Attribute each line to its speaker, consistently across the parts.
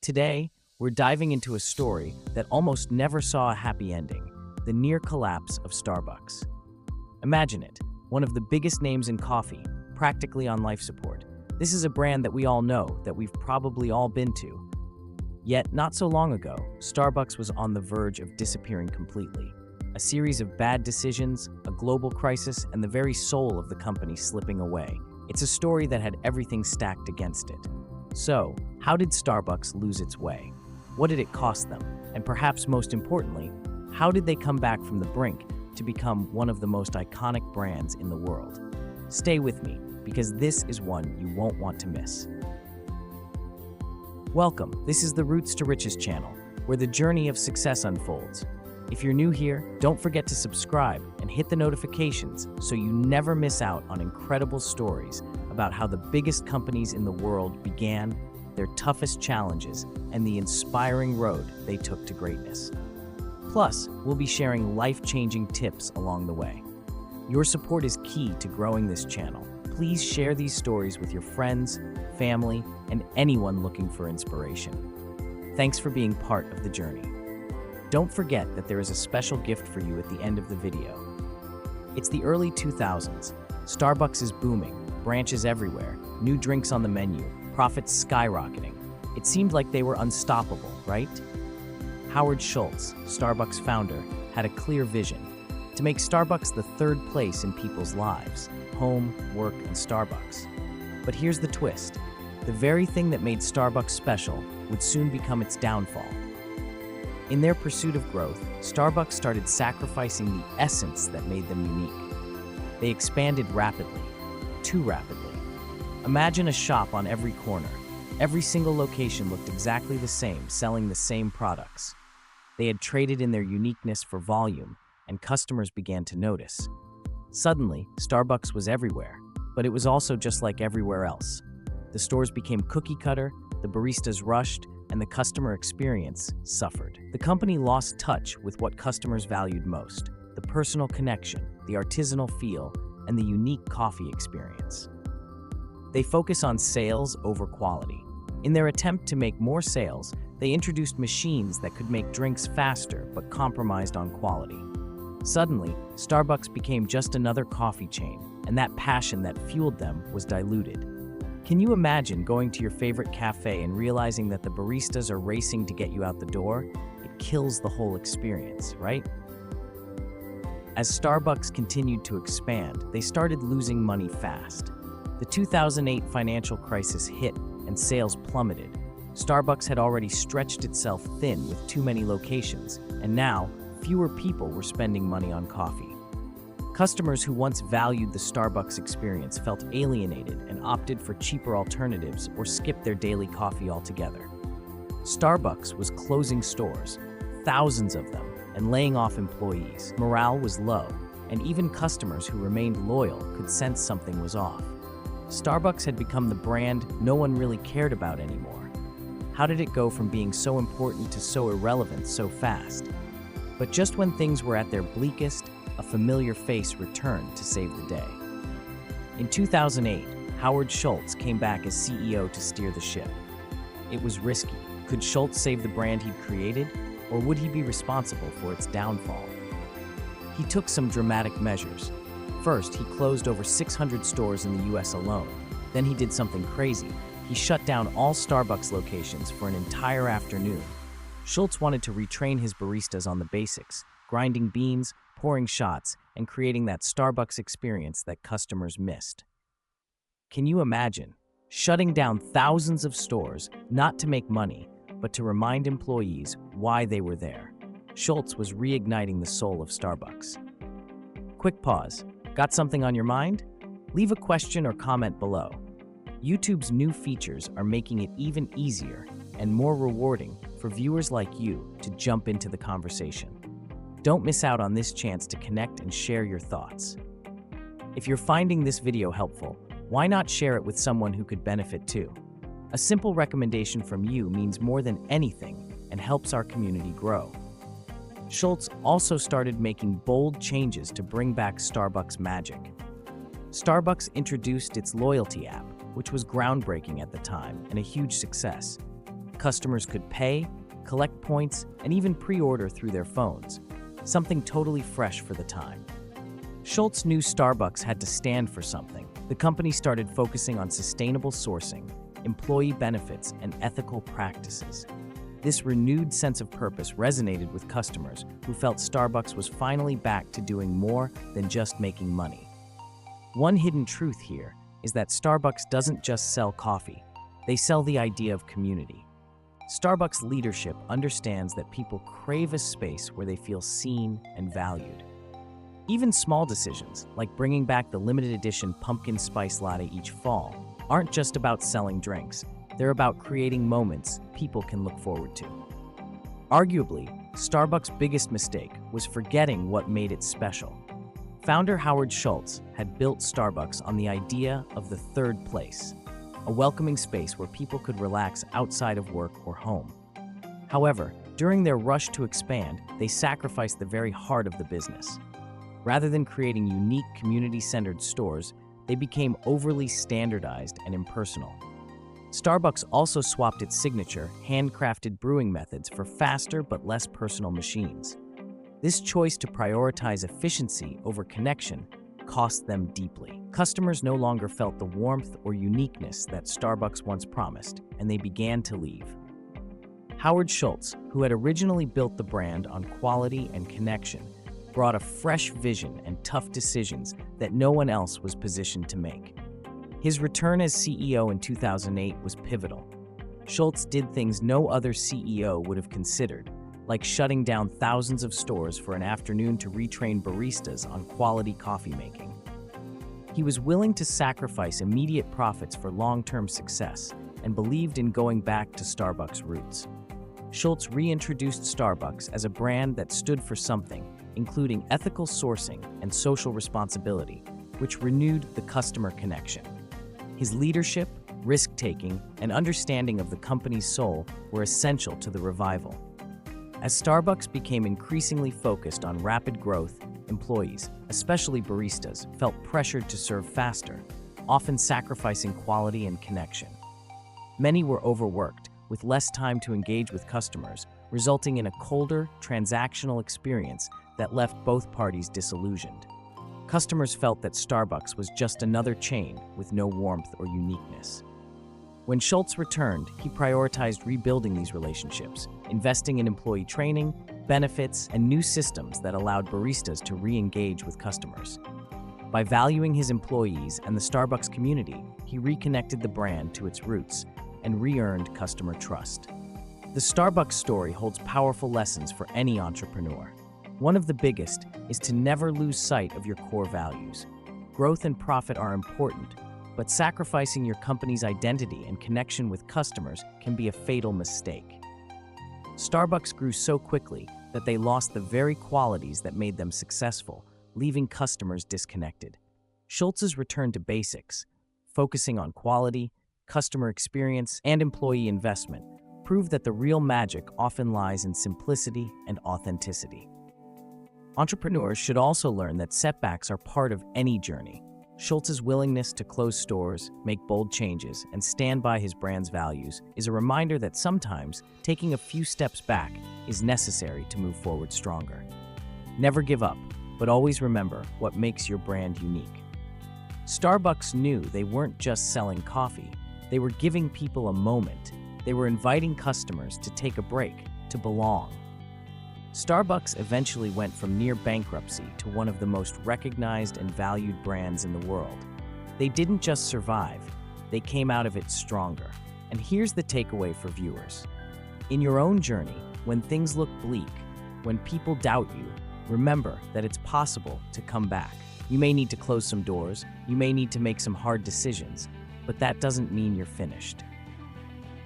Speaker 1: Today, we're diving into a story that almost never saw a happy ending, the near collapse of Starbucks. Imagine it, one of the biggest names in coffee, practically on life support. This is a brand that we all know, that we've probably all been to. Yet, not so long ago, Starbucks was on the verge of disappearing completely. A series of bad decisions, a global crisis, and the very soul of the company slipping away. It's a story that had everything stacked against it. So, how did Starbucks lose its way? What did it cost them? And perhaps most importantly, how did they come back from the brink to become one of the most iconic brands in the world? Stay with me, because this is one you won't want to miss. Welcome, this is the Roots to Riches channel, where the journey of success unfolds. If you're new here, don't forget to subscribe and hit the notifications so you never miss out on incredible stories about how the biggest companies in the world began, their toughest challenges, and the inspiring road they took to greatness. Plus, we'll be sharing life-changing tips along the way. Your support is key to growing this channel. Please share these stories with your friends, family, and anyone looking for inspiration. Thanks for being part of the journey. Don't forget that there is a special gift for you at the end of the video. It's the early 2000s. Starbucks is booming, branches everywhere, new drinks on the menu, profits skyrocketing. It seemed like they were unstoppable, right? Howard Schultz, Starbucks founder, had a clear vision: to make Starbucks the third place in people's lives, home, work, and Starbucks. But here's the twist. The very thing that made Starbucks special would soon become its downfall. In their pursuit of growth, Starbucks started sacrificing the essence that made them unique. They expanded rapidly, too rapidly. Imagine a shop on every corner. Every single location looked exactly the same, selling the same products. They had traded in their uniqueness for volume, and customers began to notice. Suddenly, Starbucks was everywhere, but it was also just like everywhere else. The stores became cookie-cutter, the baristas rushed, and the customer experience suffered. The company lost touch with what customers valued most: the personal connection, the artisanal feel, and the unique coffee experience. They focus on sales over quality. In their attempt to make more sales, they introduced machines that could make drinks faster but compromised on quality. Suddenly, Starbucks became just another coffee chain, and that passion that fueled them was diluted. Can you imagine going to your favorite cafe and realizing that the baristas are racing to get you out the door? It kills the whole experience, right? As Starbucks continued to expand, they started losing money fast. The 2008 financial crisis hit and sales plummeted. Starbucks had already stretched itself thin with too many locations, and now fewer people were spending money on coffee. Customers who once valued the Starbucks experience felt alienated and opted for cheaper alternatives or skipped their daily coffee altogether. Starbucks was closing stores, thousands of them, and laying off employees. Morale was low, and even customers who remained loyal could sense something was off. Starbucks had become the brand no one really cared about anymore. How did it go from being so important to so irrelevant so fast? But just when things were at their bleakest, a familiar face returned to save the day. In 2008, Howard Schultz came back as CEO to steer the ship. It was risky. Could Schultz save the brand he'd created, or would he be responsible for its downfall? He took some dramatic measures. First, he closed over 600 stores in the US alone. Then he did something crazy. He shut down all Starbucks locations for an entire afternoon. Schultz wanted to retrain his baristas on the basics: grinding beans, pouring shots, and creating that Starbucks experience that customers missed. Can you imagine? Shutting down thousands of stores, not to make money, but to remind employees why they were there. Schultz was reigniting the soul of Starbucks. Quick pause. Got something on your mind? Leave a question or comment below. YouTube's new features are making it even easier and more rewarding for viewers like you to jump into the conversation. Don't miss out on this chance to connect and share your thoughts. If you're finding this video helpful, why not share it with someone who could benefit too? A simple recommendation from you means more than anything and helps our community grow. Schultz also started making bold changes to bring back Starbucks magic. Starbucks introduced its loyalty app, which was groundbreaking at the time and a huge success. Customers could pay, collect points, and even pre-order through their phones, something totally fresh for the time. Schultz knew Starbucks had to stand for something. The company started focusing on sustainable sourcing, employee benefits, and ethical practices. This renewed sense of purpose resonated with customers who felt Starbucks was finally back to doing more than just making money. One hidden truth here is that Starbucks doesn't just sell coffee, they sell the idea of community. Starbucks leadership understands that people crave a space where they feel seen and valued. Even small decisions, like bringing back the limited edition pumpkin spice latte each fall, aren't just about selling drinks. They're about creating moments people can look forward to. Arguably, Starbucks' biggest mistake was forgetting what made it special. Founder Howard Schultz had built Starbucks on the idea of the third place, a welcoming space where people could relax outside of work or home. However, during their rush to expand, they sacrificed the very heart of the business. Rather than creating unique, community-centered stores, they became overly standardized and impersonal. Starbucks also swapped its signature, handcrafted brewing methods for faster but less personal machines. This choice to prioritize efficiency over connection cost them deeply. Customers no longer felt the warmth or uniqueness that Starbucks once promised, and they began to leave. Howard Schultz, who had originally built the brand on quality and connection, brought a fresh vision and tough decisions that no one else was positioned to make. His return as CEO in 2008 was pivotal. Schultz did things no other CEO would have considered, like shutting down thousands of stores for an afternoon to retrain baristas on quality coffee making. He was willing to sacrifice immediate profits for long-term success and believed in going back to Starbucks' roots. Schultz reintroduced Starbucks as a brand that stood for something, including ethical sourcing and social responsibility, which renewed the customer connection. His leadership, risk-taking, and understanding of the company's soul were essential to the revival. As Starbucks became increasingly focused on rapid growth, employees, especially baristas, felt pressured to serve faster, often sacrificing quality and connection. Many were overworked, with less time to engage with customers, resulting in a colder, transactional experience that left both parties disillusioned. Customers felt that Starbucks was just another chain with no warmth or uniqueness. When Schultz returned, he prioritized rebuilding these relationships, investing in employee training, benefits, and new systems that allowed baristas to re-engage with customers. By valuing his employees and the Starbucks community, he reconnected the brand to its roots and re-earned customer trust. The Starbucks story holds powerful lessons for any entrepreneur. One of the biggest is to never lose sight of your core values. Growth and profit are important, but sacrificing your company's identity and connection with customers can be a fatal mistake. Starbucks grew so quickly that they lost the very qualities that made them successful, leaving customers disconnected. Schultz's return to basics, focusing on quality, customer experience, and employee investment, proved that the real magic often lies in simplicity and authenticity. Entrepreneurs should also learn that setbacks are part of any journey. Schultz's willingness to close stores, make bold changes, and stand by his brand's values is a reminder that sometimes taking a few steps back is necessary to move forward stronger. Never give up, but always remember what makes your brand unique. Starbucks knew they weren't just selling coffee, they were giving people a moment. They were inviting customers to take a break, to belong. Starbucks eventually went from near bankruptcy to one of the most recognized and valued brands in the world. They didn't just survive, they came out of it stronger. And here's the takeaway for viewers. In your own journey, when things look bleak, when people doubt you, remember that it's possible to come back. You may need to close some doors, you may need to make some hard decisions, but that doesn't mean you're finished.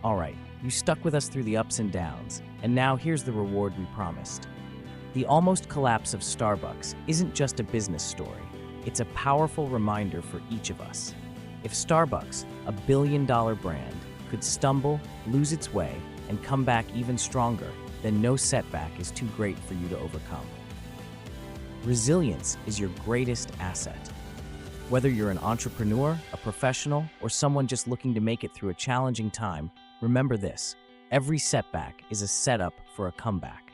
Speaker 1: All right, you stuck with us through the ups and downs, and now here's the reward we promised. The almost collapse of Starbucks isn't just a business story, it's a powerful reminder for each of us. If Starbucks, a billion-dollar brand, could stumble, lose its way, and come back even stronger, then no setback is too great for you to overcome. Resilience is your greatest asset. Whether you're an entrepreneur, a professional, or someone just looking to make it through a challenging time, remember this: every setback is a setup for a comeback.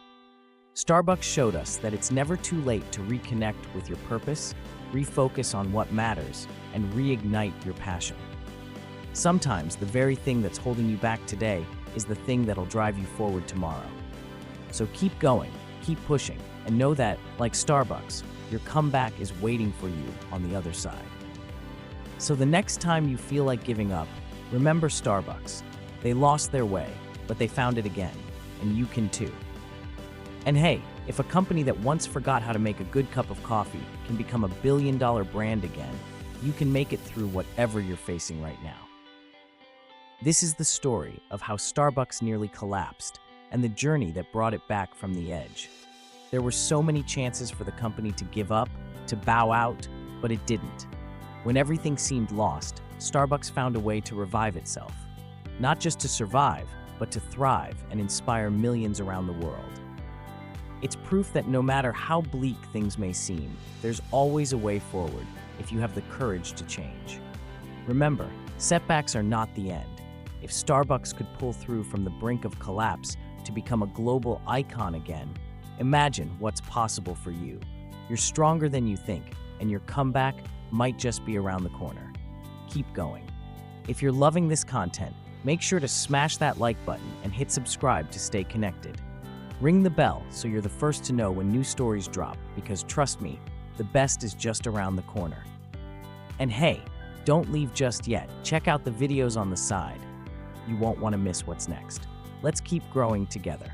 Speaker 1: Starbucks showed us that it's never too late to reconnect with your purpose, refocus on what matters, and reignite your passion. Sometimes the very thing that's holding you back today is the thing that'll drive you forward tomorrow. So keep going, keep pushing, and know that, like Starbucks, your comeback is waiting for you on the other side. So the next time you feel like giving up, remember Starbucks. They lost their way, but they found it again, and you can too. And hey, if a company that once forgot how to make a good cup of coffee can become a billion-dollar brand again, you can make it through whatever you're facing right now. This is the story of how Starbucks nearly collapsed and the journey that brought it back from the edge. There were so many chances for the company to give up, to bow out, but it didn't. When everything seemed lost, Starbucks found a way to revive itself. Not just to survive, but to thrive and inspire millions around the world. It's proof that no matter how bleak things may seem, there's always a way forward if you have the courage to change. Remember, setbacks are not the end. If Starbucks could pull through from the brink of collapse to become a global icon again, imagine what's possible for you. You're stronger than you think, and your comeback might just be around the corner. Keep going. If you're loving this content, make sure to smash that like button and hit subscribe to stay connected. Ring the bell so you're the first to know when new stories drop, because trust me, the best is just around the corner. And hey, don't leave just yet. Check out the videos on the side. You won't want to miss what's next. Let's keep growing together.